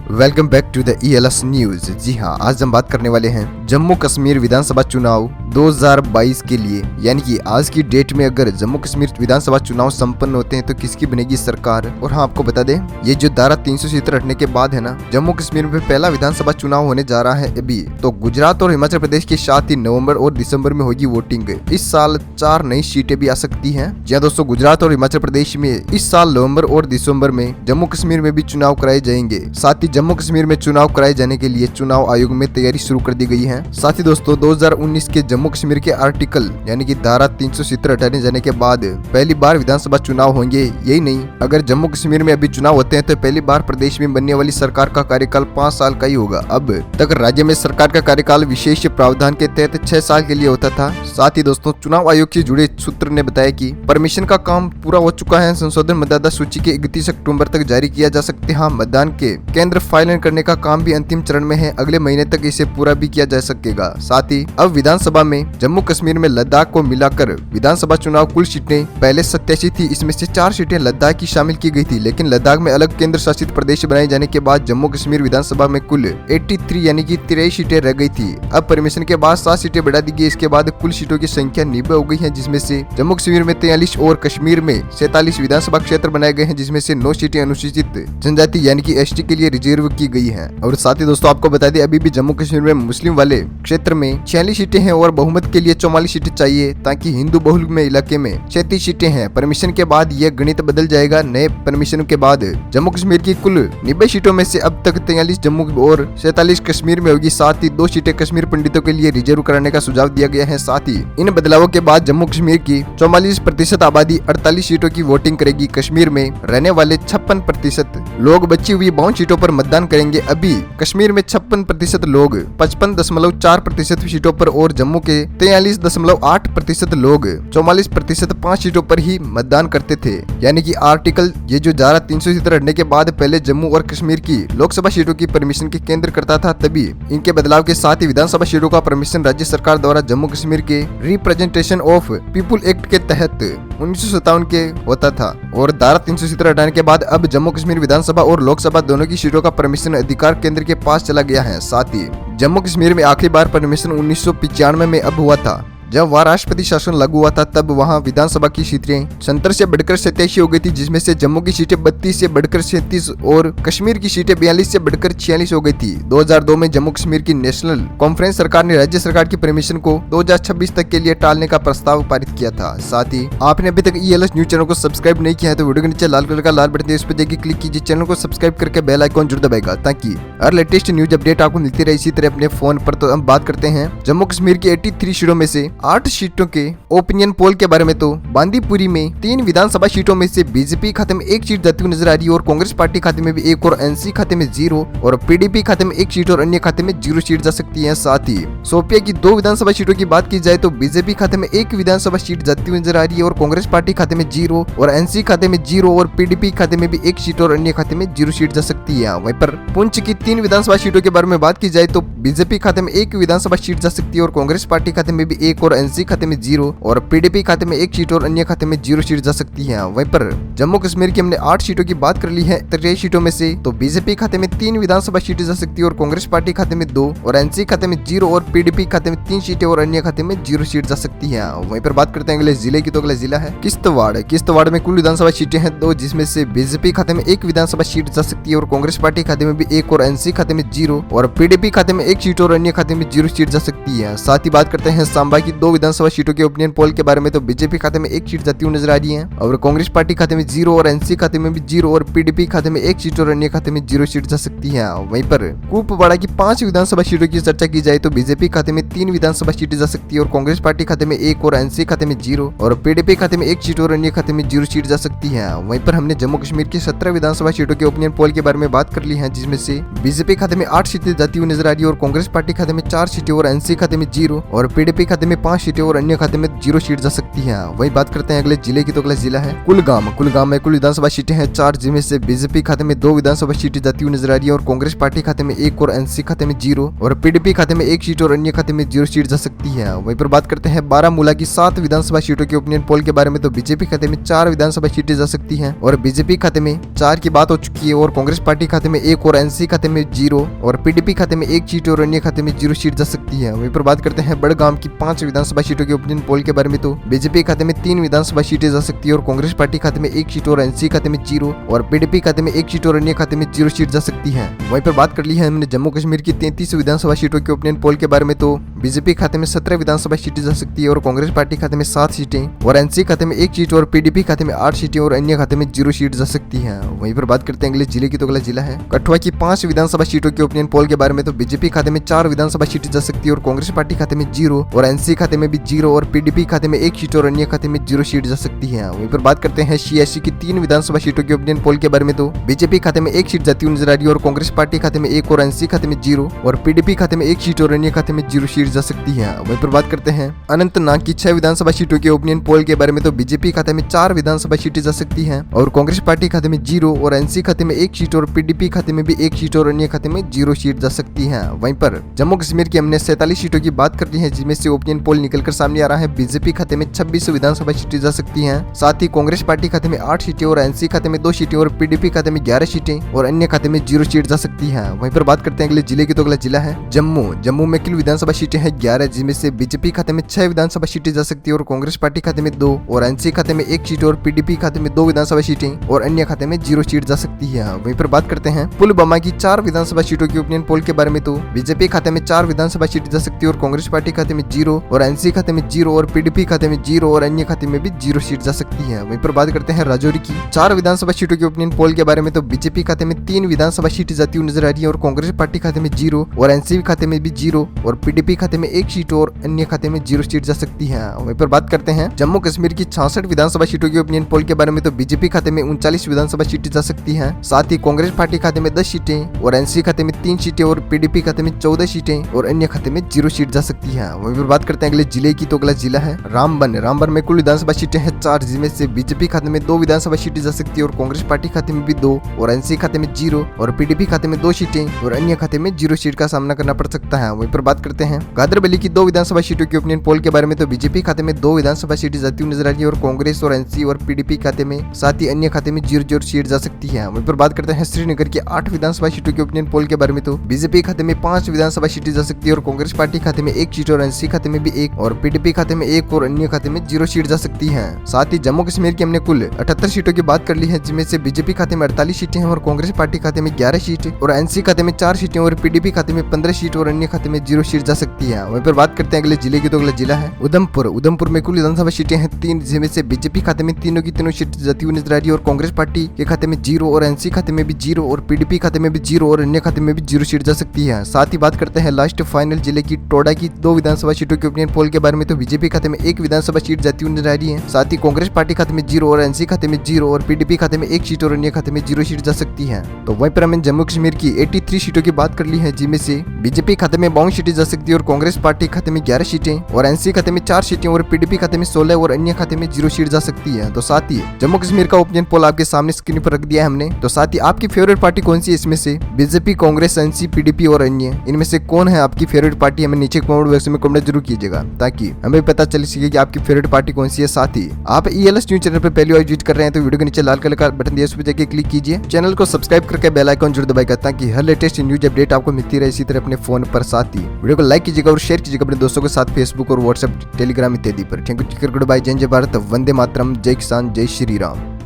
Welcome back to the ELS news. जी हाँ, आज हम बात करने वाले हैं जम्मू कश्मीर विधानसभा चुनाव 2022 के लिए, यानी कि आज की डेट में अगर जम्मू कश्मीर विधानसभा चुनाव संपन्न होते हैं तो किसकी बनेगी सरकार। और हाँ, आपको बता दें, ये जो धारा 370 हटने के बाद है ना, जम्मू कश्मीर में पहला विधानसभा चुनाव होने जा रहा है अभी। तो गुजरात और हिमाचल प्रदेश के साथ ही नवंबर और दिसंबर में होगी वोटिंग। इस साल 4 नई सीटें भी आ सकती हैं। जी हाँ दोस्तों, गुजरात और हिमाचल प्रदेश में इस साल नवंबर और दिसंबर में जम्मू कश्मीर में भी चुनाव कराए जाएंगे। साथ ही जम्मू कश्मीर में चुनाव कराए जाने के लिए चुनाव आयोग में तैयारी शुरू कर दी गई है। साथ ही दोस्तों, 2019 के जम्मू कश्मीर के आर्टिकल यानी कि धारा 370 हटाने जाने के बाद पहली बार विधानसभा चुनाव होंगे। यही नहीं, अगर जम्मू कश्मीर में अभी चुनाव होते हैं तो पहली बार प्रदेश में बनने वाली सरकार का कार्यकाल 5 साल का ही होगा। अब तक राज्य में सरकार का कार्यकाल विशेष प्रावधान के तहत 6 साल के लिए होता था। साथ ही दोस्तों, चुनाव आयोग से जुड़े सूत्र ने बताया कि परमिशन का काम पूरा हो चुका है। संशोधन मतदाता सूची के 31 अक्टूबर तक जारी किया जा सकते हैं। मतदान के केंद्र फाइल करने का काम भी अंतिम चरण में है। अगले महीने तक इसे पूरा भी किया जा सकेगा। साथ ही अब विधानसभा में जम्मू कश्मीर में लद्दाख को मिलाकर विधानसभा चुनाव कुल सीटें पहले 87 थी, इसमें से 4 सीटें लद्दाख की शामिल की गई थी। लेकिन लद्दाख में अलग केंद्र शासित प्रदेश बनाए जाने के बाद जम्मू कश्मीर विधानसभा में कुल 83 यानी कि 83 सीटें रह गई थी। अब परमिशन के बाद 7 सीटें बढ़ा दी गई। इसके बाद कुल सीटों की संख्या 90 हो गई है, जिसमें से जम्मू कश्मीर में 43 और कश्मीर में 47 विधानसभा क्षेत्र बनाए गए हैं, जिसमें से 9 सीटें अनुसूचित जनजाति यानी कि ST के लिए रिजर्व की गई है। और साथ ही दोस्तों, आपको बता दें, अभी भी जम्मू कश्मीर में मुस्लिम वाले क्षेत्र में 46 सीटें हैं और बहुमत के लिए 44 सीटें चाहिए, ताकि हिंदू बहुल में इलाके में 36 सीटें हैं। परमिशन के बाद यह गणित बदल जाएगा। नए परमिशन के बाद जम्मू कश्मीर की कुल 90 सीटों में से अब तक 43 जम्मू और 47 कश्मीर में होगी। साथ ही 2 सीटें कश्मीर पंडितों के लिए रिजर्व कराने का सुझाव दिया गया है। साथ ही इन बदलावों के बाद जम्मू कश्मीर की 44% आबादी 48 सीटों की वोटिंग करेगी। कश्मीर में रहने वाले 56% लोग बची हुई 52 सीटों पर मतदान करेंगे। अभी कश्मीर में 56% लोग 55.4% सीटों पर और जम्मू के 43.8% लोग 44% 5 सीटों पर ही मतदान करते थे। यानी कि आर्टिकल ये जो धारा 370 हटने के बाद पहले जम्मू और कश्मीर की लोकसभा सीटों की परमिशन के केंद्र करता था, तभी इनके बदलाव के साथ ही विधानसभा सीटों का परमिशन राज्य सरकार द्वारा जम्मू कश्मीर के रिप्रेजेंटेशन ऑफ पीपुल एक्ट के तहत 1957 के होता था। और धारा 370 हटाने के बाद अब जम्मू कश्मीर विधानसभा और लोकसभा दोनों की सीटों का परमिशन अधिकार केंद्र के पास चला गया है। साथ ही जम्मू कश्मीर में आखिरी बार परमिशन 1995 में अब हुआ था, जब वहाँ राष्ट्रपति शासन लागू हुआ था। तब वहाँ विधानसभा की सीटें 70 से बढ़कर 87 हो गई थी, जिसमें से जम्मू की सीटें 32 से बढ़कर 37 और कश्मीर की सीटें 42 से बढ़कर 46 हो गई थी। 2002 में जम्मू कश्मीर की नेशनल कॉन्फ्रेंस सरकार ने राज्य सरकार की परमिशन को 2026 तक के लिए टालने का प्रस्ताव पारित किया था। साथ ही आपने अभी तक ELS न्यूज चैनल को सब्सक्राइब नहीं किया है तो वीडियो के नीचे लाल कलर का लाल बटन है, उस पर देखिए क्लिक कीजिए। चैनल को सब्सक्राइब करके बेल आइकॉन जरूर दबाएगा, ताकि हर लेटेस्ट न्यूज अपडेट आपको मिलती रहे इसी तरह अपने फोन पर। तो हम बात करते हैं जम्मू कश्मीर की 83 सीटों में से 8 सीटों के ओपिनियन पोल के बारे में। तो बांदीपुरी में 3 विधानसभा सीटों में से बीजेपी खाते में 1 सीट जाती हुई नजर आ रही है और कांग्रेस पार्टी खाते में भी 1 और NC खाते में 0 और PDP खाते में 1 सीट और अन्य खाते में 0 सीट जा सकती है। साथ ही शोपिया की 2 विधानसभा सीटों की बात की जाए तो बीजेपी खाते में 1 विधानसभा सीट जाती हुई नजर आ रही है और कांग्रेस पार्टी खाते में 0 और NC खाते में 0 और PDP खाते में भी 1 सीट और अन्य खाते में 0 सीट जा सकती है। वहीं पर पुंछ की 3 विधानसभा सीटों के बारे में बात की जाए तो बीजेपी खाते में 1 विधानसभा सीट जा सकती है और कांग्रेस पार्टी खाते में भी 1 और NC खाते में 0 और PDP खाते में 1 सीट और अन्य खाते में 0 सीट जा सकती है। वहीं पर जम्मू कश्मीर की हमने 8 सीटों की बात कर ली है। 23 सीटों में से तो बीजेपी खाते में 3 विधानसभा सीटें जा सकती है और कांग्रेस पार्टी खाते में 2 और NC खाते में 0 और PDP खाते में 3 सीटें और अन्य खाते में 0 सीट जा सकती है। वहीं पर बात करते हैं अगले जिले की, तो अगला जिला है किश्तवाड़। किश्तवाड़ में कुल विधानसभा सीटें हैं 2, जिसमें से बीजेपी खाते में 1 विधानसभा सीट जा सकती है और कांग्रेस पार्टी खाते में भी 1 और NC खाते में 0 और PDP खाते में 1 सीट और अन्य खाते में 0 सीट जा सकती है। साथ ही बात करते हैं सांबा की 2 विधानसभा सीटों के ओपिनियन पोल के बारे में। तो बीजेपी खाते में 1 सीट जाती हुई नजर आ रही है और कांग्रेस पार्टी खाते में 0 और NC खाते में भी 0 और PDP खाते में 1 सीट और अन्य खाते में 0 सीट जा सकती है। वहीं पर कुपवाड़ा की 5 विधानसभा सीटों की चर्चा की जाए तो बीजेपी खाते में 3 विधानसभा सीटें जा सकती है और कांग्रेस पार्टी खाते में 1 और NC खाते में 0 और PDP खाते में 1 सीट और अन्य खाते में 0 सीट जा सकती है। वहीं पर हमने जम्मू कश्मीर की 17 विधानसभा सीटों के ओपिनियन पोल के बारे में बात कर ली है, जिसमें से बीजेपी खाते में 8 सीटें जाती हुई नजर आ रही है और कांग्रेस पार्टी खाते में 4 सीटें और NC खाते में 0 और PDP खाते में 5 सीटें और अन्य खाते में 0 सीट जा सकती है। वही बात करते हैं अगले जिले की, तो अगला जिला है कुलगाम। कुलगाम में कुल विधानसभा सीटें हैं 4, जिनमें से बीजेपी खाते में 2 विधानसभा सीटें जाती हुई नजर आ रही है और कांग्रेस पार्टी खाते में 1 और एनसी खाते में 0 और पीडीपी खाते में 1 सीट और अन्य खाते में 0 सीट जा सकती है। वहीं पर बात करते हैं बारामूला की 7 विधानसभा सीटों के ओपिनियन पोल के बारे में, तो बीजेपी खाते में 4 विधानसभा सीटें जा सकती हैं और बीजेपी खाते में 4 की बात हो चुकी है और कांग्रेस पार्टी खाते में 1 और एनसी खाते में 0 और पीडीपी खाते में 1 सीट और अन्य खाते में 0 सीट जा सकती है। वहीं पर बात करते हैं बड़गाम की 5 विधानसभा सीटों के ओपिनियन पोल के बारे में, तो बीजेपी खाते में 3 विधानसभा सीटें जा सकती है और कांग्रेस पार्टी खाते में 1 सीट और एनसी खाते में 0 और पीडीपी खाते में 1 सीट और अन्य खाते में 0 सीट जा सकती है। वहीं पर बात कर ली है हमने जम्मू कश्मीर की 33 विधानसभा सीटों के ओपिनियन पोल के बारे में, तो बीजेपी खाते में 17 विधानसभा सीटें जा सकती है और कांग्रेस पार्टी खाते में 7 सीटें और एनसी खाते में 1 सीट और पीडीपी खाते में 8 सीटें और अन्य खाते में 0 सीट जा सकती है। वहीं पर बात करते हैं अगले जिले की, तो अगला जिला है कठुआ की 5 विधानसभा सीटों के ओपिनियन पोल के बारे में, तो बीजेपी खाते में 4 विधानसभा सीटें जा सकती है और कांग्रेस पार्टी खाते में 0 और एनसी खाते में भी 0 और पीडीपी खाते में 1 सीट और अन्य खाते में 0 सीट जा सकती है। वहीं पर बात करते हैं सीएससी की 3 विधानसभा सीटों के ओपिनियन पोल के बारे में, तो बीजेपी खाते में 1 सीट जाती हुई नजर आ रही है और कांग्रेस पार्टी खाते में 1 और एनसी खाते में 0 और पीडीपी खाते में 1 सीट और अन्य खाते में 0 सीट जा सकती है। वहीं पर बात करते हैं अनंतनाग की 6 विधानसभा सीटों के ओपिनियन पोल के बारे में, तो बीजेपी खाते में 4 विधानसभा सीटें जा सकती हैं और कांग्रेस पार्टी खाते में 0 और एनसी खाते में 1 सीट और पीडीपी खाते में भी 1 सीट और अन्य खाते में 0 सीट जा सकती है। वहीं पर जम्मू कश्मीर की हमने 47 सीटों की बात कर ली है, जिसमें से ओपिनियन पोल निकलकर सामने आ रहा है बीजेपी खाते में 26 विधानसभा सीटें जा सकती हैं, साथ ही कांग्रेस पार्टी खाते में 8 सीटें और एनसी खाते में 2 सीटें और पीडीपी खाते में 11 सीटें और अन्य खाते में 0 सीट जा सकती है। वहीं पर बात करते हैं अगले जिले की, तो अगला जिला है जम्मू। जम्मू में कुल विधानसभा सीटें हैं 11, जिनमें से बीजेपी खाते में 6 विधानसभा सीटें जा सकती है और कांग्रेस पार्टी खाते में 2 और एनसी खाते में 1 सीट और पीडीपी खाते में 2 विधानसभा सीटें और अन्य खाते में 0 सीट जा सकती है। वहीं पर बात करते हैं पुलवामा की 4 विधानसभा सीटों के ओपिनियन पोल के बारे में, तो बीजेपी खाते में 4 विधानसभा सीटें जा सकती है और कांग्रेस पार्टी खाते में 0 और एनसी खाते में 0 और पीडीपी खाते में 0 और अन्य खाते में भी 0 सीट जा सकती है। वहीं पर बात करते हैं राजौरी की 4 विधानसभा सीटों के ओपिनियन पोल के बारे में, तो बीजेपी खाते में 3 विधानसभा सीटें जाती हुई नजर आ रही है और कांग्रेस पार्टी खाते में 0 और एनसी खाते में भी 0 और पीडीपी खाते में 1 सीट और अन्य खाते में 0 सीट जा सकती है। वहीं पर बात करते हैं जम्मू कश्मीर की 66 विधानसभा सीटों के ओपिनियन पोल के बारे में, तो बीजेपी खाते में 39 विधानसभा सीटें जा सकती हैं, साथ ही कांग्रेस पार्टी खाते में 10 सीटें और एनसी खाते में 3 सीटें और पीडीपी खाते में 14 सीटें और अन्य खाते में 0 सीट जा सकती है। वहीं पर बात करते हैं अगले जिले की, तो अगला जिला है रामबन। रामबन में कुल विधानसभा सीटें हैं 4, जिसमें से बीजेपी खाते में 2 विधानसभा सीटें जा सकती है और कांग्रेस पार्टी खाते में भी 2 और एनसी खाते में 0 और पीडीपी खाते में 2 सीटें और अन्य खाते में 0 सीट का सामना करना पड़ सकता है। वहीं पर बात करते हैं गादरबली की 2 विधानसभा सीटों के ओपिनियन पोल के बारे में, तो बीजेपी खाते में 2 विधानसभा सीटें जाती हुई नजर आ रही है और कांग्रेस और एनसी और पीडीपी खाते में, साथ ही अन्य खाते में 0 सीट जा सकती है। वहीं पर बात करते हैं श्रीनगर की 8 विधानसभा सीटों के ओपिनियन पोल के बारे में, तो बीजेपी खाते में 5 विधानसभा सीटें जा सकती है और कांग्रेस पार्टी खाते में 1 सीट और एनसी खाते में भी 1 और पीडीपी खाते में 1 और अन्य खाते में 0 सीट जा सकती है। साथ ही जम्मू कश्मीर की हमने कुल 78 सीटों की बात कर ली है, जिनमें से बीजेपी खाते में 48 सीटें हैं और कांग्रेस पार्टी खाते में 11 सीटें और एनसी खाते में 4 सीटें और पीडीपी खाते में 15 सीट और अन्य खाते में 0 सीट जा सकती है। वहीं पर बात करते हैं अगले जिले की, तो अगला जिला है उधमपुर। उधमपुर में कुल विधानसभा सीटें हैं 3, जिनमें से बीजेपी खाते में तीनों की तीनों सीट जाती हुई नजर आ रही है और कांग्रेस पार्टी के खाते में 0 और एनसी खाते में भी 0 और पीडीपी खाते में भी 0 और अन्य खाते में भी 0 सीट जा सकती है। साथ ही बात करते हैं लास्ट फाइनल जिले की टोडा की 2 विधानसभा सीटों के ओपिनियन पोल के बारे में, तो बीजेपी खाते में 1 विधानसभा सीट जाती हुई नजर आ रही है, साथ ही कांग्रेस पार्टी खाते में 0 और एनसी खाते में 0 और पीडीपी खाते में 1 सीट और अन्य खाते में 0 सीट जा सकती है। तो वहीं पर हमने जम्मू कश्मीर की 83 सीटों की बात कर ली है, जिनमें से बीजेपी खाते में 52 सीटें जा सकती है और कांग्रेस पार्टी खाते में 11 सीटें और एनसी खाते में 4 सीटें और पीडीपी खाते में 16 और अन्य खाते में 0 सीट जा सकती है। तो साथ ही जम्मू कश्मीर का ओपिनियन पोल आपके सामने स्क्रीन पर रख दिया है हमने। तो साथ ही आपकी फेवरेट पार्टी कौन सी है इसमें से? बीजेपी, कांग्रेस, एनसी, पीडीपी और अन्य, इनमें से कौन है आपकी फेवरेट पार्टी? हमें नीचे कमेंट बॉक्स में कमेंट जरूर कीजिएगा, ताकि हमें पता चल सके कि आपकी फेवरेट पार्टी कौन सी है। साथ ही आप ELS न्यूज चैनल पर पहली बार विजिट कर रहे हैं तो वीडियो के नीचे लाल कलर का बटन दिया, उस पर जाकर क्लिक कीजिए। चैनल को सब्सक्राइब करके बेल आइकन जरूर दबाइएगा, ताकि हर लेटेस्ट न्यूज अपडेट आपको मिलती रहे इसी तरह अपने फोन पर। साथ ही वीडियो को लाइक कीजिएगा और शेयर कीजिएगा अपने दोस्तों के साथ फेसबुक और व्हाट्सएप, टेलीग्राम इत्यादि पर। थैंक यू, गुड बाय, जय हिंद, जय भारत, वंदे मातरम, जय किसान, जय श्री राम।